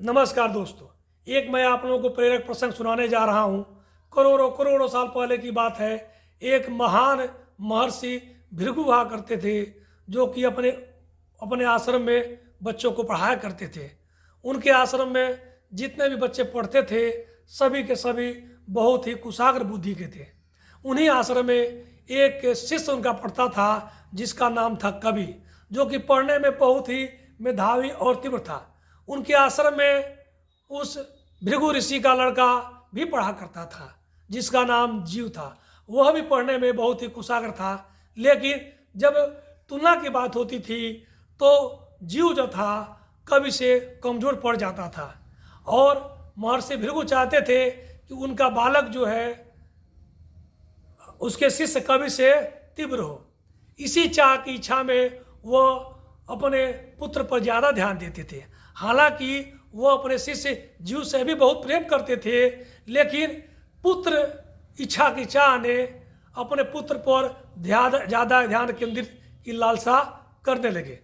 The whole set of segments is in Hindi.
नमस्कार दोस्तों। एक मैं आप लोगों को प्रेरक प्रसंग सुनाने जा रहा हूँ। करोड़ों करोड़ों साल पहले की बात है। एक महान महर्षि भृगु हुआ करते थे, जो कि अपने अपने आश्रम में बच्चों को पढ़ाया करते थे। उनके आश्रम में जितने भी बच्चे पढ़ते थे, सभी के सभी बहुत ही कुशाग्र बुद्धि के थे। उन्हीं आश्रम में एक शिष्य उनका पढ़ता था, जिसका नाम था कवि, जो कि पढ़ने में बहुत ही मेधावी और तीव्र था। उनके आश्रम में उस भृगु ऋषि का लड़का भी पढ़ा करता था, जिसका नाम जीव था। वह भी पढ़ने में बहुत ही कुशाग्र था, लेकिन जब तुलना की बात होती थी तो जीव जो था कवि से कमजोर पड़ जाता था। और महर्षि भृगु चाहते थे कि उनका बालक जो है उसके शिष्य कवि से तीव्र हो। इसी चाह की इच्छा में वह अपने पुत्र पर ज़्यादा ध्यान देते थे। हालांकि वो अपने शिष्य जीव से भी बहुत प्रेम करते थे, लेकिन पुत्र इच्छा की चाह ने अपने पुत्र पर ज़्यादा ध्यान केंद्रित की लालसा करने लगे।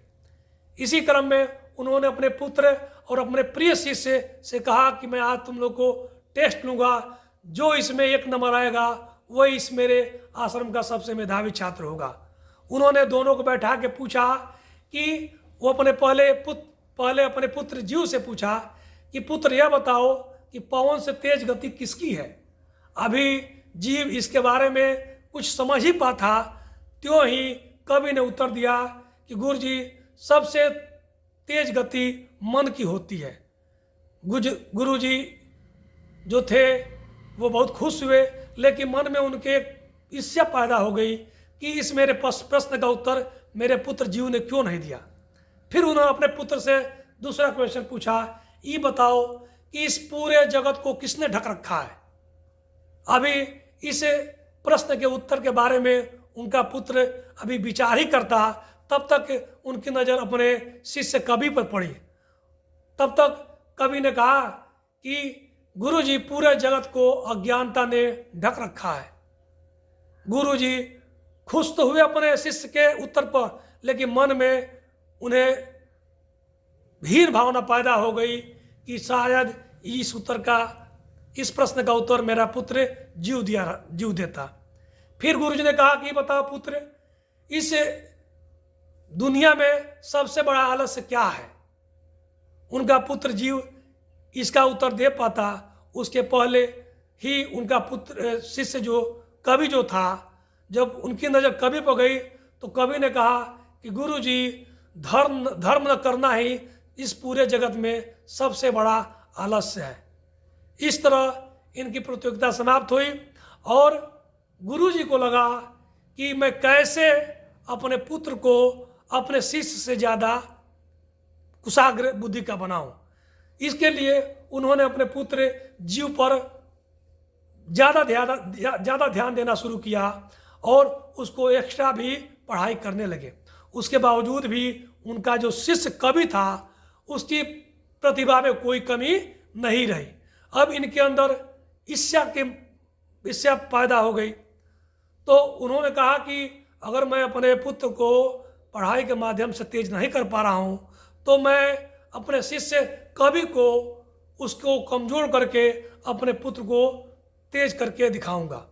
इसी क्रम में उन्होंने अपने पुत्र और अपने प्रिय शिष्य से कहा कि मैं आज तुम लोग को टेस्ट लूँगा, जो इसमें 1 नंबर आएगा वही इस मेरे आश्रम का सबसे मेधावी छात्र होगा। उन्होंने दोनों को बैठा के पूछा कि वो पहले अपने पुत्र जीव से पूछा कि पुत्र यह बताओ कि पवन से तेज गति किसकी है। अभी जीव इसके बारे में कुछ समझ ही पाता, त्यों ही कवि ने उत्तर दिया कि गुरुजी, सबसे तेज गति मन की होती है। गुरुजी जो थे वो बहुत खुश हुए, लेकिन मन में उनके एक ईर्ष्या पैदा हो गई कि इस मेरे प्रश्न का उत्तर मेरे पुत्र जीव ने क्यों नहीं दिया। फिर उन्होंने अपने पुत्र से दूसरा क्वेश्चन पूछा, ये बताओ कि इस पूरे जगत को किसने ढक रखा है। अभी इस प्रश्न के उत्तर के बारे में उनका पुत्र अभी विचार ही करता, तब तक उनकी नज़र अपने शिष्य कवि पर पड़ी। तब तक कवि ने कहा कि गुरुजी, पूरे जगत को अज्ञानता ने ढक रखा है। गुरुजी खुश तो हुए अपने शिष्य के उत्तर पर, लेकिन मन में उन्हें भीड़ भावना पैदा हो गई कि शायद इस प्रश्न का उत्तर मेरा पुत्र जीव देता। फिर गुरुजी ने कहा कि बताओ पुत्र, इस दुनिया में सबसे बड़ा आलस्य क्या है। उनका पुत्र जीव इसका उत्तर दे पाता, उसके पहले ही उनका पुत्र शिष्य जो कवि जो था, जब उनकी नज़र कवि पर गई तो कवि ने कहा कि गुरुजी, धर्म न करना ही इस पूरे जगत में सबसे बड़ा आलस्य है। इस तरह इनकी प्रतियोगिता समाप्त हुई और गुरुजी को लगा कि मैं कैसे अपने पुत्र को अपने शिष्य से ज़्यादा कुशाग्र बुद्धि का बनाऊं। इसके लिए उन्होंने अपने पुत्र जीव पर ज़्यादा ध्यान देना शुरू किया और उसको एक्स्ट्रा भी पढ़ाई करने लगे। उसके बावजूद भी उनका जो शिष्य कवि था, उसकी प्रतिभा में कोई कमी नहीं रही। अब इनके अंदर ईर्ष्या पैदा हो गई, तो उन्होंने कहा कि अगर मैं अपने पुत्र को पढ़ाई के माध्यम से तेज नहीं कर पा रहा हूँ, तो मैं अपने शिष्य कवि को उसको कमज़ोर करके अपने पुत्र को तेज करके दिखाऊंगा।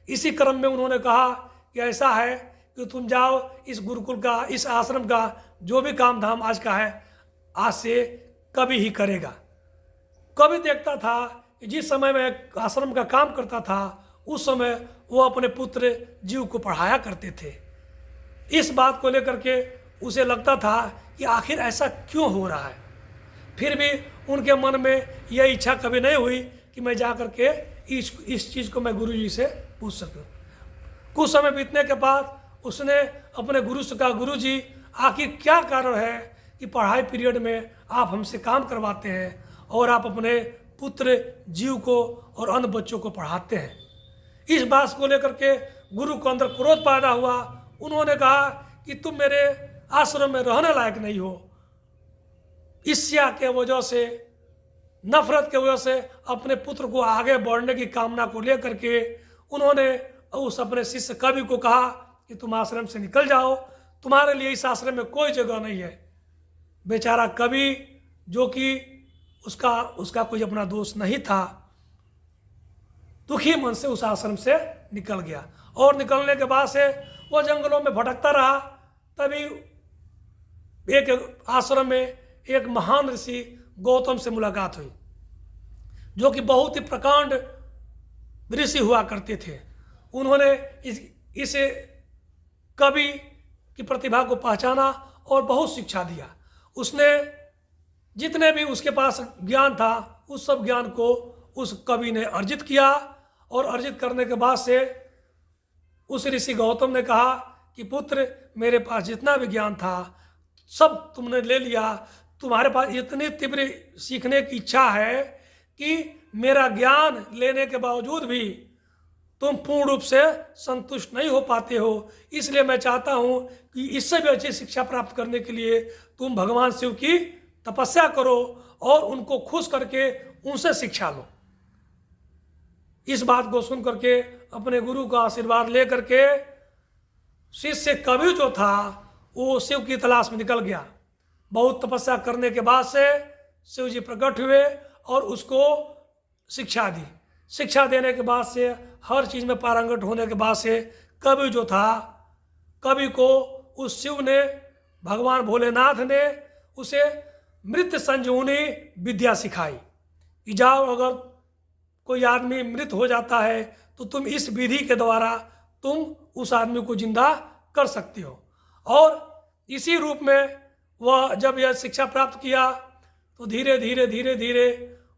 इसी क्रम में उन्होंने कहा कि ऐसा है कि तुम जाओ, इस गुरुकुल का, इस आश्रम का जो भी काम धाम आज का है, आज से कवि ही करेगा। कवि देखता था कि जिस समय मैं आश्रम का काम करता था, उस समय वो अपने पुत्र जीव को पढ़ाया करते थे। इस बात को लेकर के उसे लगता था कि आखिर ऐसा क्यों हो रहा है। फिर भी उनके मन में यह इच्छा कभी नहीं हुई कि मैं जा कर के इस चीज़ को मैं गुरुजी से पूछ सकूं। कुछ समय बीतने के बाद उसने अपने गुरु से कहा, गुरुजी, आखिर क्या कारण है कि पढ़ाई पीरियड में आप हमसे काम करवाते हैं और आप अपने पुत्र जीव को और अन्य बच्चों को पढ़ाते हैं। इस बात को लेकर के गुरु को अंदर क्रोध पैदा हुआ। उन्होंने कहा कि तुम मेरे आश्रम में रहने लायक नहीं हो। ईर्ष्या के वजह से, नफरत के वजह से अपने पुत्र को आगे बढ़ने की कामना को लेकर के उन्होंने उस अपने शिष्य कवि को कहा कि तुम आश्रम से निकल जाओ, तुम्हारे लिए इस आश्रम में कोई जगह नहीं है। बेचारा कवि, जो कि उसका उसका कोई अपना दोष नहीं था। दुखी मन से उस आश्रम से निकल गया और निकलने के बाद से वो जंगलों में भटकता रहा। तभी एक आश्रम में एक महान ऋषि गौतम से मुलाकात हुई, जो कि बहुत ही प्रकांड ऋषि हुआ करते थे। उन्होंने इस कवि की प्रतिभा को पहचाना और बहुत शिक्षा दिया। उसने जितने भी उसके पास ज्ञान था उस सब ज्ञान को उस कवि ने अर्जित किया, और अर्जित करने के बाद से उस ऋषि गौतम ने कहा कि पुत्र, मेरे पास जितना भी ज्ञान था सब तुमने ले लिया, तुम्हारे पास इतनी तीव्र सीखने की इच्छा है कि मेरा ज्ञान लेने के बावजूद भी तुम पूर्ण रूप से संतुष्ट नहीं हो पाते हो। इसलिए मैं चाहता हूँ कि इससे भी अच्छी शिक्षा प्राप्त करने के लिए तुम भगवान शिव की तपस्या करो और उनको खुश करके उनसे शिक्षा लो। इस बात को सुन करके अपने गुरु का आशीर्वाद ले करके शिष्य कवि जो था वो शिव की तलाश में निकल गया। बहुत तपस्या करने के बाद से शिव जी प्रकट हुए और उसको शिक्षा दी। शिक्षा देने के बाद से हर चीज़ में पारंगत होने के बाद से कवि जो था, कवि को उस शिव ने, भगवान भोलेनाथ ने उसे मृत संजीवनी विद्या सिखाई कि जाओ, अगर कोई आदमी मृत हो जाता है तो तुम इस विधि के द्वारा तुम उस आदमी को जिंदा कर सकते हो। और इसी रूप में वह जब यह शिक्षा प्राप्त किया तो धीरे धीरे धीरे धीरे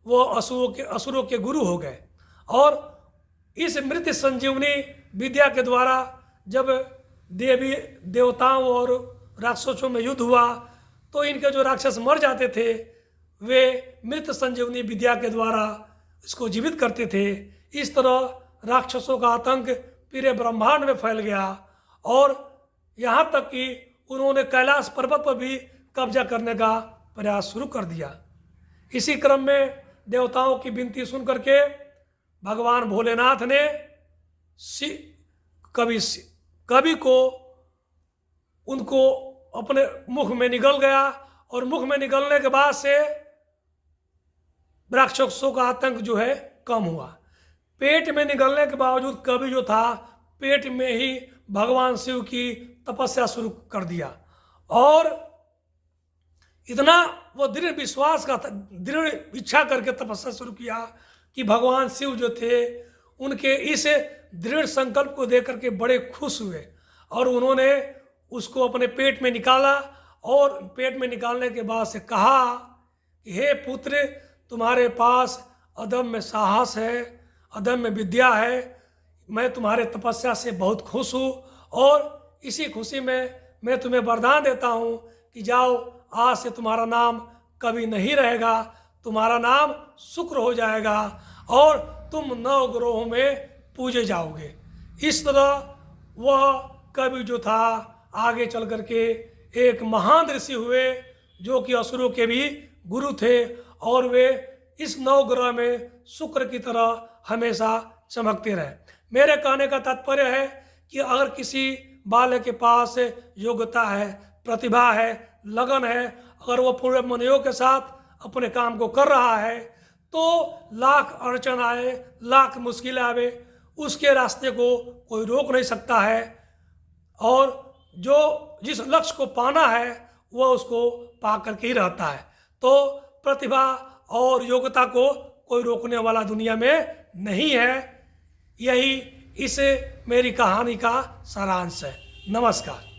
वो असुरों के गुरु हो गए। और इस मृत संजीवनी विद्या के द्वारा जब देवी देवताओं और राक्षसों में युद्ध हुआ तो इनके जो राक्षस मर जाते थे वे मृत संजीवनी विद्या के द्वारा इसको जीवित करते थे। इस तरह राक्षसों का आतंक पूरे ब्रह्मांड में फैल गया और यहाँ तक कि उन्होंने कैलाश पर्वत पर भी कब्जा करने का प्रयास शुरू कर दिया। इसी क्रम में देवताओं की विनती सुन करके भगवान भोलेनाथ ने कवि को उनको अपने मुख में निगल गया और मुख में निगलने के बाद से राक्षसों का आतंक जो है कम हुआ। पेट में निगलने के बावजूद कवि जो था पेट में ही भगवान शिव की तपस्या शुरू कर दिया और इतना वो दृढ़ विश्वास का दृढ़ इच्छा करके तपस्या शुरू किया कि भगवान शिव जो थे उनके इस दृढ़ संकल्प को देख करके बड़े खुश हुए और उन्होंने उसको अपने पेट में निकाला और पेट में निकालने के बाद से कहा कि हे पुत्र, तुम्हारे पास अदम्य साहस है, अदम्य विद्या है, मैं तुम्हारे तपस्या से बहुत खुश हूँ और इसी खुशी में मैं तुम्हें वरदान देता हूँ कि जाओ, आज से तुम्हारा नाम कभी नहीं रहेगा, तुम्हारा नाम शुक्र हो जाएगा और तुम 9 ग्रहों में पूजे जाओगे। इस तरह वह कवि जो था आगे चल करके एक महान ऋषि हुए जो कि असुरों के भी गुरु थे और वे इस 9 ग्रह में शुक्र की तरह हमेशा चमकते रहे। मेरे कहने का तात्पर्य है कि अगर किसी बालक के पास योग्यता है, प्रतिभा है, लगन है, अगर वो पूरे मनोयोग के साथ अपने काम को कर रहा है तो लाख अड़चन आए, लाख मुश्किलें आवे, उसके रास्ते को कोई रोक नहीं सकता है और जो जिस लक्ष्य को पाना है वह उसको पा करके ही रहता है। तो प्रतिभा और योग्यता को कोई रोकने वाला दुनिया में नहीं है। यही इस मेरी कहानी का सारांश है। नमस्कार।